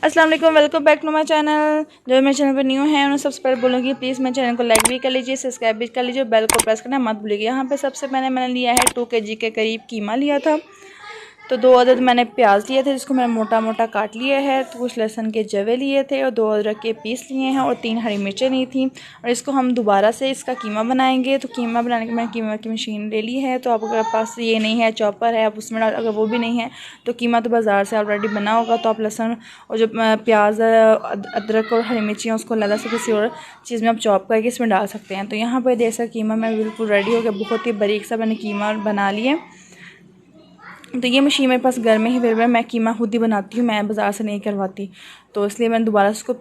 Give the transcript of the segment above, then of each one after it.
अस्सलाम वालेकुम, welcome back to my channel. जो मेरे चैनल पर न्यू है उन्हें सबसे पहले बोलूँगी प्लीज़ मेरे चैनल को लाइक भी कर लीजिए, सब्सक्राइब भी कर लीजिए, बेल को प्रेस करना मत भूलिएगा। यहाँ पे सबसे पहले मैंने लिया है 2 kg के करीब कीमा लिया था। तो 2 अदद मैंने प्याज लिए थे जिसको मैंने मोटा मोटा काट लिया है। तो कुछ लहसुन के जवे लिए थे और 2 अदरक के पीस लिए हैं और 3 हरी मिर्चें ली थी। और इसको हम दोबारा से इसका कीमा बनाएंगे। तो कीमा बनाने के मैंने कीमा की मशीन ले ली है। तो आप अगर पास ये नहीं है, चॉपर है, आप उसमें डाल, अगर वो भी नहीं है तो कीमा तो बाज़ार से ऑलरेडी बना होगा। तो आप लहसुन और जो प्याज अदरक और हरी मिर्ची उसको अलग से किसी और चीज़ में आप चॉप करके इसमें डाल सकते हैं। तो यहाँ पर जैसा कीमा मैं बिल्कुल रेडी हो गया, बहुत ही बारीक सा मैंने कीमा बना लिया। तो ये मशीन मेरे पास घर में ही अवेलेबल है, मैं कीमा खुद ही बनाती हूँ, मैं बाज़ार से नहीं करवाती। तो इसलिए मैंने दोबारा उसको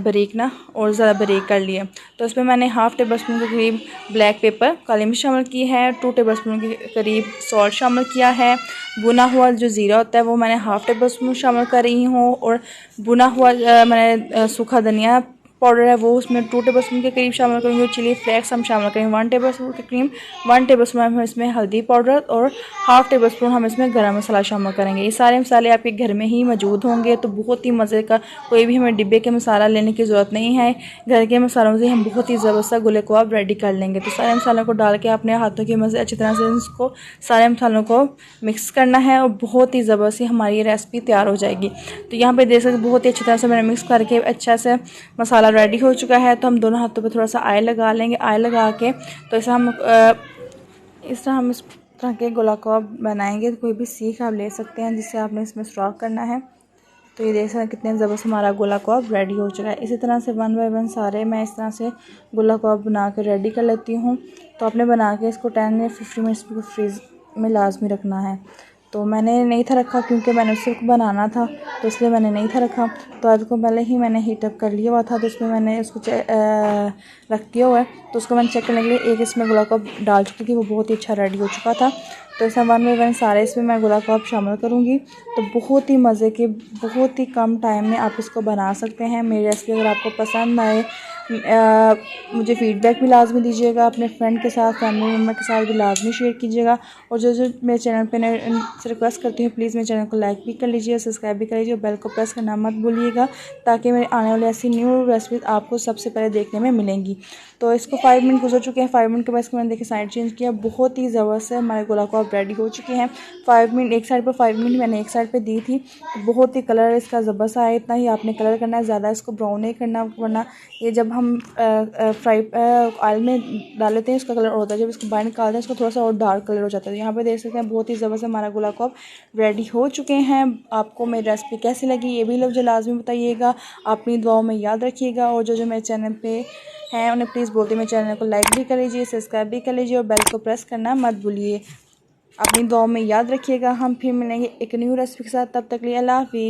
बारीक ना और ज़्यादा बारीक कर लिया। तो इसमें मैंने हाफ़ टेबल स्पून के करीब ब्लैक पेपर काली मिर्च शामिल की है, 2 टेबल स्पून के करीब सॉल्ट शामिल किया है। भुना हुआ जो ज़ीरा होता है वो मैंने हाफ़ टेबल स्पून शामिल कर रही हूँ। और भुना हुआ मैंने सूखा धनिया पाउडर है वो उसमें 2 टेबल स्पून के करीब शामिल करेंगे। चिली फ्लेक्स हम शामिल करेंगे 1 टेबल स्पून के करीब। 1 टेबल स्पून हम इसमें हल्दी पाउडर और हाफ़ टेबल स्पून हम इसमें गरम मसाला शामिल करेंगे। ये सारे मसाले आपके घर में ही मौजूद होंगे। तो बहुत ही मज़े का, कोई भी हमें डिब्बे के मसाला लेने की ज़रूरत नहीं है। घर के मसालों से हम बहुत ही ज़बरदस्त गुले कबाब रेडी कर लेंगे। तो सारे मसालों को डाल के अपने हाथों की मदद से अच्छी तरह से इसको सारे मसालों को मिक्स करना है और बहुत ही ज़बरदस्त हमारी ये रेसिपी तैयार हो जाएगी। तो यहाँ पे देख सकते बहुत ही अच्छी तरह से मैंने मिक्स करके अच्छा से मसाला रेडी हो चुका है। तो हम दोनों हाथों पे थोड़ा सा ऑयल लगा लेंगे। ऑयल लगा के तो इस तरह के गोला कबाब बनाएंगे। तो कोई भी सीख आप ले सकते हैं जिससे आपने इसमें सुराख करना है। तो ये देख सकते हैं कितने ज़बरदस्त हमारा गोला कबाब रेडी हो चुका है। इसी तरह से 1 बाय 1 सारे मैं इस तरह से गोला कबाब बना के रेडी कर लेती हूँ। तो आपने बना के इसको 10 या 15 मिनट्स को फ्रीज़ में लाजमी रखना है। तो मैंने नहीं था रखा क्योंकि मैंने उससे बनाना था, तो इसलिए मैंने नहीं था रखा। तो आज को पहले ही मैंने हीट अप कर लिया हुआ था। तो इसमें मैंने उसको रख दिया हुआ है। तो उसको मैंने चेक करने के लिए एक इसमें गुलाब कबाब डाल चुकी थी, वो बहुत ही अच्छा रेडी हो चुका था। तो इस 1 बाय 1 सारे इसमें मैं गुलाब कबाब शामिल करूँगी। तो बहुत ही मज़े के, बहुत ही कम टाइम में आप इसको बना सकते हैं। मेरी रेसिपी अगर आपको पसंद आए मुझे फ़ीडबैक भी लाजमी दीजिएगा। अपने फ्रेंड के साथ, फैमिली मेम्बर के साथ भी लाजमी शेयर कीजिएगा। और जो मेरे चैनल पे से रिक्वेस्ट करती हूँ प्लीज़ मेरे चैनल को लाइक भी कर लीजिए, सब्सक्राइब भी कर लीजिए और बेल को प्रेस करना मत भूलिएगा, ताकि मेरे आने वाली ऐसी न्यू रेसिपीज़ आपको सबसे पहले देखने में मिलेंगी। तो इसको 5 मिनट गुजर चुके हैं। 5 मिनट के बाद इसको मैंने देखिए साइड चेंज किया। बहुत ही ज़बरदस्त हमारे गोला कबाब रेडी हो चुके हैं। 5 मिनट एक साइड पर, 5 मिनट मैंने एक साइड पर दी थी। तो बहुत ही कलर इसका ज़बरदस्त आया। इतना ही आपने कलर करना है, ज़्यादा इसको ब्राउन नहीं करना, वरना ये जब हम फ्राई ऑयल में डाल लेते हैं इसका कलर और होता है, जब इसको बाहर निकालते हैं इसको थोड़ा सा और डार्क कलर हो जाता है। यहाँ पे देख सकते हैं बहुत ही ज़बरदस्त हमारा गुलाब कबाब रेडी हो चुके हैं। आपको मेरी रेसिपी कैसी लगी ये भी मुझे लाजमी बताइएगा। अपनी दुआओं में याद रखिएगा। और जो मेरे चैनल पे हैं उन्हें प्लीज़ बोलते मेरे चैनल को लाइक भी कर लीजिए, सब्सक्राइब भी कर लीजिए और बेल को प्रेस करना मत भूलिए। अपनी दुआओं में याद रखिएगा। हम फिर मिलेंगे एक न्यू रेसिपी के साथ, तब तक के लिए अल्लाह हाफ़िज़।